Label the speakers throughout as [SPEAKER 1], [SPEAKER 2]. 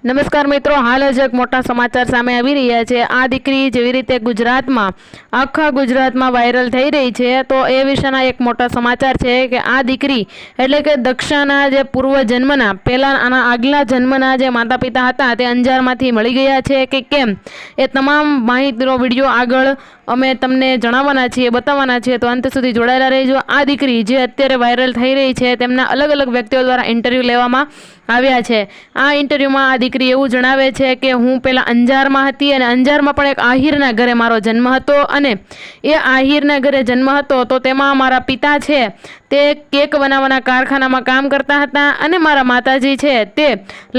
[SPEAKER 1] નમસ્કાર મિત્રો, હાલ જ એક મોટા સમાચાર સામે આવી રહ્યા છે। આ દીકરી જેવી રીતે ગુજરાતમાં આખા ગુજરાતમાં વાયરલ થઈ રહી છે, તો એ વિશેના એક મોટા સમાચાર છે કે આ દીકરી એટલે કે દક્ષાના જે પૂર્વ જન્મના પહેલા આના આગલા જન્મના જે માતા પિતા હતા તે અંજારમાંથી મળી ગયા છે કે કેમ, એ તમામ માહિતીનો વિડીયો આગળ અમે તમને જણાવવાના છીએ, બતાવવાના છીએ, તો અંત સુધી જોડાયેલા રહેજો। આ દીકરી જે અત્યારે વાયરલ થઈ રહી છે તેમના અલગ અલગ વ્યક્તિઓ દ્વારા ઇન્ટરવ્યૂ લેવામાં આવ્યા છે। આ ઇન્ટરવ્યૂમાં આ દીકરી એવું જણાવે છે કે હું પહેલાં અંજારમાં હતી અને અંજારમાં પણ એક આહિરના ઘરે મારો જન્મ હતો અને એ આહિરના ઘરે જન્મ હતો તો તેમાં મારા પિતા છે તે કેક બનાવવાના કારખાનામાં કામ કરતા હતા અને મારા માતાજી છે તે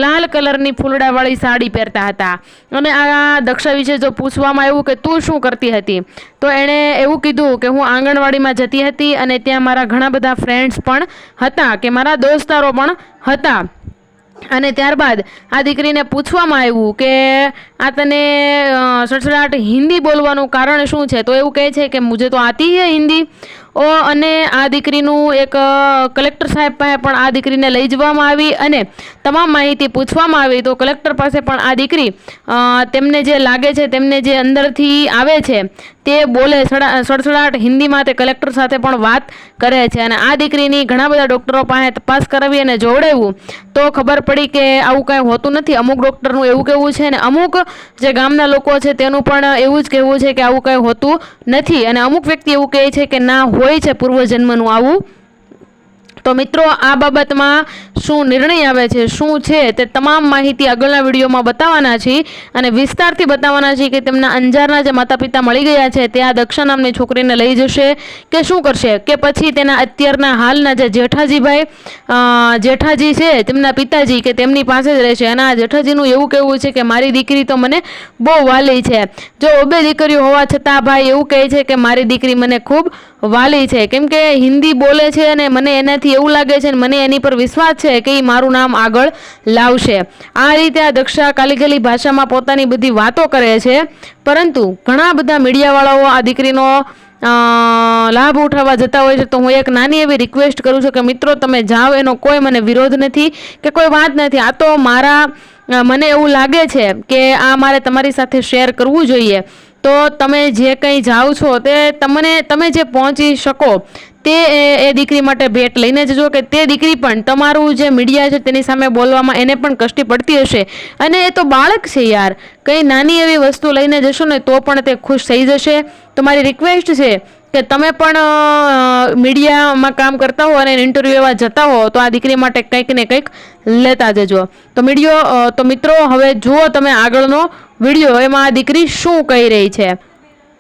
[SPEAKER 1] લાલ કલરની ફૂલડાવાળી સાડી પહેરતા હતા। અને આ દક્ષા વિશે જો પૂછવામાં આવ્યું કે તું શું કરતી હતી, તો એણે એવું કીધું કે હું આંગણવાડીમાં જતી હતી અને ત્યાં મારા ઘણા બધા ફ્રેન્ડ્સ પણ હતા, કે મારા દોસ્તારો પણ હતા। અને ત્યારબાદ આ દીકરીને પૂછવામાં આવ્યું કે આ તને સડસડાટ હિન્દી બોલવાનું કારણ શું છે, તો એવું કહે છે કે મુझे તો આતી હૈ હિન્દી। અને આ દીકરીનું એક કલેક્ટર સાહેબ પાસે પણ આ દીકરીને લઈ જવામાં આવી અને તમામ માહિતી પૂછવામાં આવી, તો કલેક્ટર પાસે પણ આ દીકરી તેમને જે લાગે છે, તેમને જે અંદરથી આવે છે તે બોલે સડસડાટ હિન્દીમાં, તે કલેક્ટર સાથે પણ વાત કરે છે। અને આ દીકરીની ઘણા બધા ડૉક્ટરો પાસે તપાસ કરાવી અને જોવડાવ્યું તો ખબર પડી કે આવું કાંઈ હોતું નથી। અમુક ડૉક્ટરનું એવું કહેવું છે અને અમુક જે ગામના લોકો છે તેનું પણ એવું જ કહેવું છે કે આવું કાંઈ હોતું નથી, અને અમુક વ્યક્તિ એવું કહે છે કે ના હોય છે પૂર્વજન્મનું આવું। તો મિત્રો, આ બાબતમાં શું નિર્ણય આવે છે, શું છે, તે તમામ માહિતી આગળના વિડીયોમાં બતાવવાના છીએ અને વિસ્તારથી બતાવવાના છીએ કે તેમના અંજારના જે માતા પિતા મળી ગયા છે તે આ દક્ષા નામની છોકરીને લઈ જશે કે શું કરશે, કે પછી તેના અત્યારના હાલના જે જેઠાજી છે તેમના પિતાજી કે તેમની પાસે જ રહેશે। અને આ જેઠાજીનું એવું કહેવું છે કે મારી દીકરી તો મને બહુ વાલી છે। જો બે દીકરીઓ હોવા છતાં ભાઈ એવું કહે છે કે મારી દીકરી મને ખૂબ વાલી છે, કેમ કે હિન્દી બોલે છે અને મને એનાથી એવું લાગે છે, મને એની પર વિશ્વાસ છે કે એ મારું નામ આગળ લાવશે। આ રીતે આ દક્ષા કાલીગલી ભાષામાં પોતાની બધી વાતો કરે છે, પરંતુ ઘણા બધા મીડિયાવાળાઓ આ દીકરીનો લાભ ઉઠાવવા જતા હોય છે। તો હું એક નાની એવી રિક્વેસ્ટ કરું છું કે મિત્રો તમે જાઓ, એનો કોઈ મને વિરોધ નથી કે કોઈ વાત નથી, આ તો મને એવું લાગે છે કે આ મારે તમારી સાથે શેર કરવું જોઈએ। તો તમે જે કંઈ જાઓ છો તે તમે જે પહોંચી શકો તે એ દીકરી માટે ભેટ લઈને જજો, કે તે દીકરી પણ તમારું જે મીડિયા છે તેની સામે બોલવામાં એને પણ કષ્ટી પડતી હશે, અને એ તો બાળક છે યાર, કંઈ નાની એવી વસ્તુ લઈને જશો ને તો પણ તે ખુશ થઈ જશે। તો મારી રિક્વેસ્ટ છે કે તમે પણ મીડિયામાં કામ કરતા હો અને ઇન્ટરવ્યૂ એવા જતા હો તો આ દીકરી માટે કંઈક ને કંઈક લેતા જજો। તો મિત્રો, હવે જુઓ તમે આગળનો વિડીયો, એમાં આ દીકરી શું કહી રહી છે।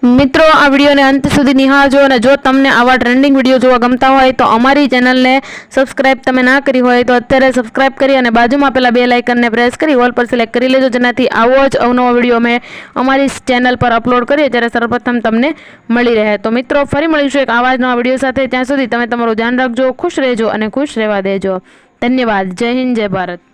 [SPEAKER 1] મિત્રો, આ વિડીયોને અંત સુધી નિહાળજો અને જો તમને આવા ટ્રેન્ડિંગ વિડીયો જોવા ગમતા હોય તો અમારી ચેનલને સબસ્ક્રાઇબ તમે ના કરી હોય તો અત્યારે સબસ્ક્રાઇબ કરી અને બાજુમાં પેલા બેલ આઇકનને પ્રેસ કરી ઓલ પર સિલેક્ટ કરી લેજો, જેનાથી આવો જ અવનવો વિડીયો અમે અમારી ચેનલ પર અપલોડ કરીએ ત્યારે સર્વપ્રથમ તમને મળી રહે। તો મિત્રો, ફરી મળીશું એક આવા જ નવા વિડીયો સાથે। ત્યાં સુધી તમે તમારું ધ્યાન રાખજો, ખુશ રહેજો અને ખુશ રહેવા દેજો। ધન્યવાદ। જય હિન્દ, જય ભારત।